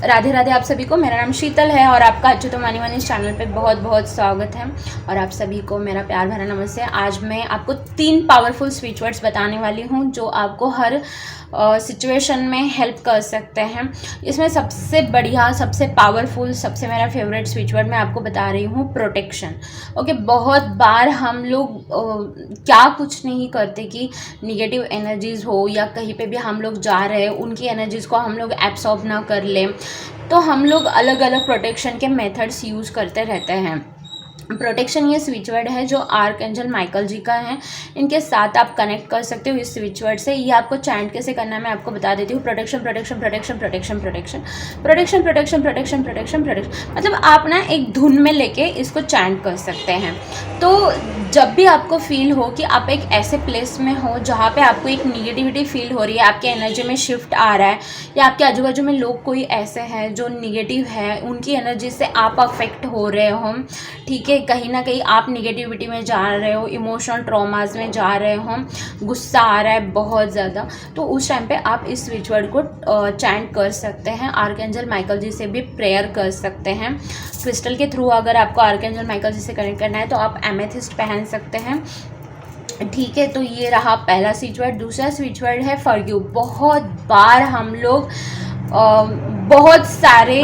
राधे राधे आप सभी को। मेरा नाम शीतल है और आपका अच्छे तो मानी वानी इस चैनल पे बहुत बहुत स्वागत है और आप सभी को मेरा प्यार भरा नमस्ते। आज मैं आपको 3 पावरफुल स्विच वर्ड्स बताने वाली हूँ जो आपको हर सिचुएशन में हेल्प कर सकते हैं। इसमें सबसे बढ़िया, सबसे पावरफुल, सबसे मेरा फेवरेट स्विच वर्ड मैं आपको बता रही हूँ प्रोटेक्शन। ओके, बहुत बार हम लोग क्या कुछ नहीं करते कि निगेटिव एनर्जीज हो या कहीं पे भी हम लोग जा रहे हैं उनकी एनर्जीज को हम लोग एब्सॉर्ब ना कर लें, तो हम लोग अलग अलग प्रोटेक्शन के मेथड्स यूज़ करते रहते हैं। प्रोटेक्शन ये स्विच वर्ड है जो आर्कएंजल माइकल जी का है, इनके साथ आप कनेक्ट कर सकते हो इस स्विच वर्ड से। ये आपको चैंट कैसे करना है मैं आपको बता देती हूँ। Protection protection protection protection protection protection protection protection protection protection, मतलब आप ना एक धुन में लेके इसको चैंट कर सकते हैं। तो जब भी आपको फील हो कि आप एक ऐसे प्लेस में हो जहाँ पे आपको एक निगेटिविटी फील हो रही है, आपके एनर्जी में शिफ्ट आ रहा है या आपके आजू बाजू में लोग कोई ऐसे हैं जो निगेटिव है, उनकी एनर्जी से आप अफेक्ट हो रहे हो, ठीक है, कहीं ना कहीं आप निगेटिविटी में जा रहे हो, इमोशनल ट्रॉमाज में जा रहे हो, गुस्सा आ रहा है बहुत ज़्यादा, तो उस टाइम पे आप इस स्विच वर्ड को चैंट कर सकते हैं। आर्कएंजल माइकल जी से भी प्रेयर कर सकते हैं। क्रिस्टल के थ्रू अगर आपको आर्कएंजल माइकल जी से कनेक्ट करना है तो आप एमेथिस्ट पहन सकते हैं, ठीक है। तो ये रहा पहला स्विच वर्ड। दूसरा स्विच वर्ड है फॉरगिव। बहुत बार हम लोग बहुत सारे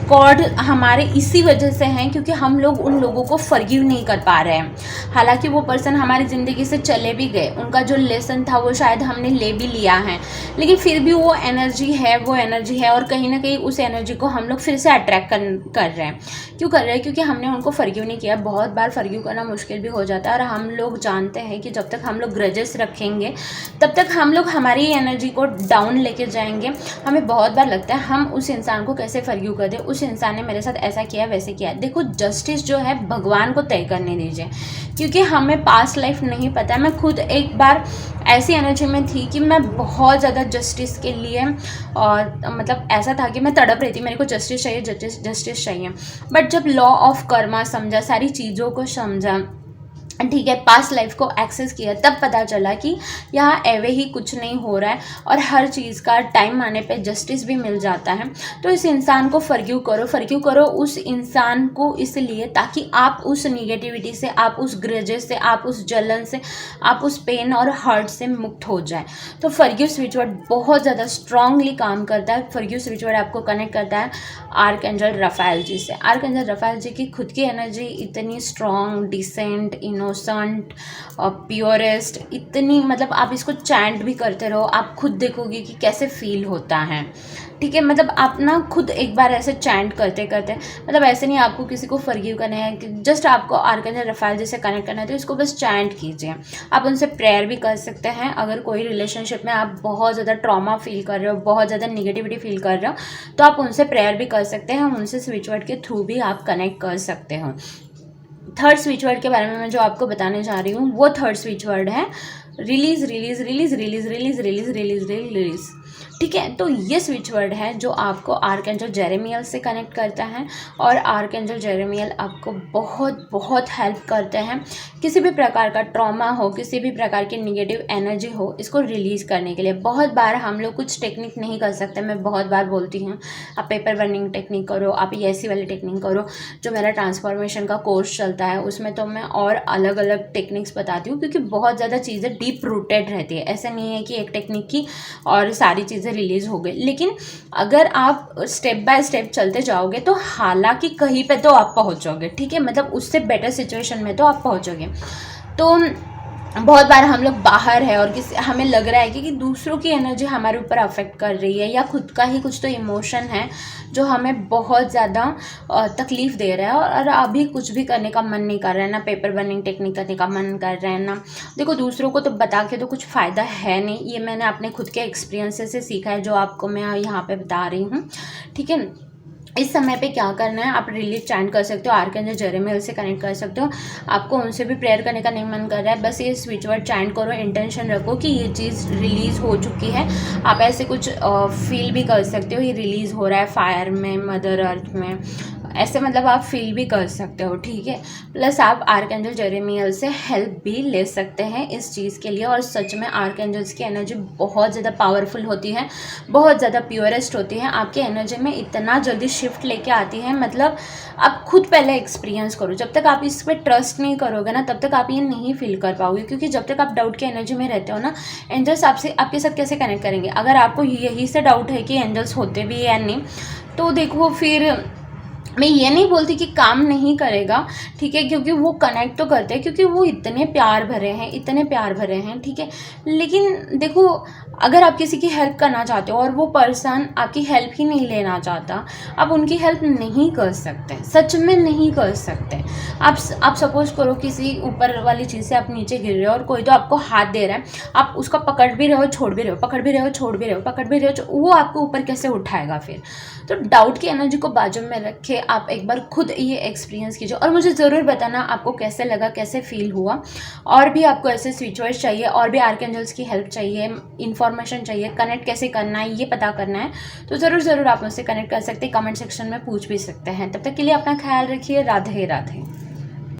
कॉर्ड हमारे इसी वजह से हैं क्योंकि हम लोग उन लोगों को फॉरगिव नहीं कर पा रहे हैं। हालांकि वो पर्सन हमारी ज़िंदगी से चले भी गए, उनका जो लेसन था वो शायद हमने ले भी लिया है, लेकिन फिर भी वो एनर्जी है और कहीं ना कहीं उस एनर्जी को हम लोग फिर से अट्रैक्ट कर रहे हैं। क्यों कर रहे हैं? क्योंकि हमने उनको फॉरगिव नहीं किया। बहुत बार फॉरगिव करना मुश्किल भी हो जाता है और हम लोग जानते हैं कि जब तक हम लोग ग्रजेस रखेंगे तब तक हम लोग हमारी एनर्जी को डाउन लेके जाएंगे। हमें बहुत बार लगता है हम उस इंसान को कैसे फॉरगिव कर दें, उस इंसान ने मेरे साथ ऐसा किया वैसे किया। देखो, जस्टिस जो है भगवान को तय करने दीजिए, क्योंकि हमें पास्ट लाइफ नहीं पता है। मैं खुद एक बार ऐसी एनर्जी में थी कि मैं बहुत ज़्यादा जस्टिस के लिए, और मतलब ऐसा था कि मैं तड़प रही थी, मेरे को जस्टिस चाहिए, जस्टिस चाहिए। बट जब लॉ ऑफ कर्मा समझा, सारी चीज़ों को समझा, ठीक है, पास्ट लाइफ को एक्सेस किया, तब पता चला कि यहाँ एवे ही कुछ नहीं हो रहा है और हर चीज़ का टाइम आने पे जस्टिस भी मिल जाता है। तो इस इंसान को फॉरगिव करो उस इंसान को, इसलिए ताकि आप उस निगेटिविटी से, आप उस ग्रजेस से, आप उस जलन से, आप उस पेन और हर्ट से मुक्त हो जाए। तो फॉरगिव स्विच वर्ड बहुत ज़्यादा स्ट्रांगली काम करता है। फॉरगिव स्विच वर्ड आपको कनेक्ट करता है आर्कएंजल रफाएल जी से। आर्कएंजल रफाएल जी की खुद की एनर्जी इतनी स्ट्रांग, डिसेंट, इनोसेंट और प्योरेस्ट, इतनी, मतलब आप इसको चैंट भी करते रहो, आप खुद देखोगे कि कैसे फील होता है, ठीक है। मतलब आप ना खुद एक बार ऐसे चैंट करते करते, मतलब ऐसे नहीं आपको किसी को फॉरगिव करना है कि जस्ट आपको आर्कएंजल रफाएल जैसे कनेक्ट करना है, तो इसको बस चैंट कीजिए। आप उनसे प्रेयर भी कर सकते हैं। अगर कोई रिलेशनशिप में आप बहुत ज़्यादा ट्रॉमा फील कर रहे हो, बहुत ज़्यादा निगेटिविटी फील कर रहे हो, तो आप उनसे प्रेयर भी कर सकते हैं, उनसे स्विच वर्ड के थ्रू भी आप कनेक्ट कर सकते हो। थर्ड स्विच वर्ड के बारे में मैं जो आपको बताने जा रही हूँ वो थर्ड स्विच वर्ड है release release release release release release release release, ठीक है। तो ये स्विच वर्ड है जो आपको आर्कएंजल जेरेमियल से कनेक्ट करता है और आर्कएंजल जेरेमियल आपको बहुत बहुत हेल्प करते हैं। किसी भी प्रकार का ट्रॉमा हो, किसी भी प्रकार की निगेटिव एनर्जी हो, इसको रिलीज़ करने के लिए बहुत बार हम लोग कुछ टेक्निक नहीं कर सकते। मैं बहुत बार बोलती हूँ आप पेपर बर्निंग टेक्निक करो, आप ये ऐसी वाली टेक्निक करो। जो मेरा ट्रांसफॉर्मेशन का कोर्स चलता है उसमें तो मैं और अलग अलग टेक्निक्स बताती हूँ, क्योंकि बहुत ज़्यादा चीज़ें डीप रूटेड रहती है। ऐसा नहीं है कि एक टेक्निक की और सारी चीज़ें रिलीज हो गई, लेकिन अगर आप स्टेप बाय स्टेप चलते जाओगे तो हालांकि कहीं पे तो आप पहुंचोगे, ठीक है, मतलब उससे बेटर सिचुएशन में तो आप पहुंचोगे। तो बहुत बार हम लोग बाहर है और किसी, हमें लग रहा है कि दूसरों की एनर्जी हमारे ऊपर अफेक्ट कर रही है या खुद का ही कुछ तो इमोशन है जो हमें बहुत ज़्यादा तकलीफ़ दे रहा है और अभी कुछ भी करने का मन नहीं कर रहा है, ना पेपर बर्निंग टेक्निक करने का मन कर रहा है, ना देखो दूसरों को तो बता के तो कुछ फ़ायदा है नहीं। ये मैंने अपने खुद के एक्सपीरियंसेस से सीखा है जो आपको मैं यहाँ पे बता रही हूँ, ठीक है। इस समय पे क्या करना है, आप रिलीज चैंट कर सकते हो, आर्कएंजल जेरेमियल से कनेक्ट कर सकते हो। आपको उनसे भी प्रेयर करने का नहीं मन कर रहा है, बस ये स्विच वर्ड चैंट करो, इंटेंशन रखो कि ये चीज़ रिलीज़ हो चुकी है। आप ऐसे कुछ फील भी कर सकते हो, ये रिलीज़ हो रहा है फायर में, मदर अर्थ में, ऐसे मतलब आप फील भी कर सकते हो, ठीक है। प्लस आप आर्कएंजल जेरेमियल से हेल्प भी ले सकते हैं इस चीज़ के लिए। और सच में आर्कएंजल्स की एनर्जी बहुत ज़्यादा पावरफुल होती है, बहुत ज़्यादा प्योरेस्ट होती है, आपके एनर्जी में इतना जल्दी शिफ्ट लेके आती है। मतलब आप खुद पहले एक्सपीरियंस करो, जब तक आप इस पर ट्रस्ट नहीं करोगे ना तब तक आप ये नहीं फील कर पाओगे। क्योंकि जब तक आप डाउट की एनर्जी में रहते हो ना, एंजल्स आपसे आपके साथ कैसे कनेक्ट करेंगे। अगर आपको यही से डाउट है कि एंजल्स होते भी या नहीं, तो देखो फिर मैं ये नहीं बोलती कि काम नहीं करेगा, ठीक है, क्योंकि वो कनेक्ट तो करते हैं, क्योंकि वो इतने प्यार भरे हैं, इतने प्यार भरे हैं, ठीक है। लेकिन देखो, अगर आप किसी की हेल्प करना चाहते हो और वो पर्सन आपकी हेल्प ही नहीं लेना चाहता, आप उनकी हेल्प नहीं कर सकते, सच में नहीं कर सकते। आप सपोज करो किसी ऊपर वाली चीज़ से आप नीचे गिर रहे हो और कोई तो आपको हाथ दे रहा है, आप उसका पकड़ भी रहे हो, छोड़ भी रहे हो, पकड़ भी रहे हो, छोड़ भी रहे हो, पकड़ भी रहे हो, वो आपको ऊपर कैसे उठाएगा फिर। तो डाउट की एनर्जी को बाजू में रखे आप एक बार खुद ये एक्सपीरियंस कीजिए और मुझे ज़रूर बताना आपको कैसे लगा, कैसे फील हुआ। और भी आपको ऐसे स्विचवर्ड्स चाहिए और भी आर्कएंजल्स की हेल्प चाहिए, इन्फॉर्मेशन चाहिए, कनेक्ट कैसे करना है ये पता करना है, तो ज़रूर आप मुझसे कनेक्ट कर सकते हैं, कमेंट सेक्शन में पूछ भी सकते हैं। तब तक के लिए अपना ख्याल रखिए। राधे राधे।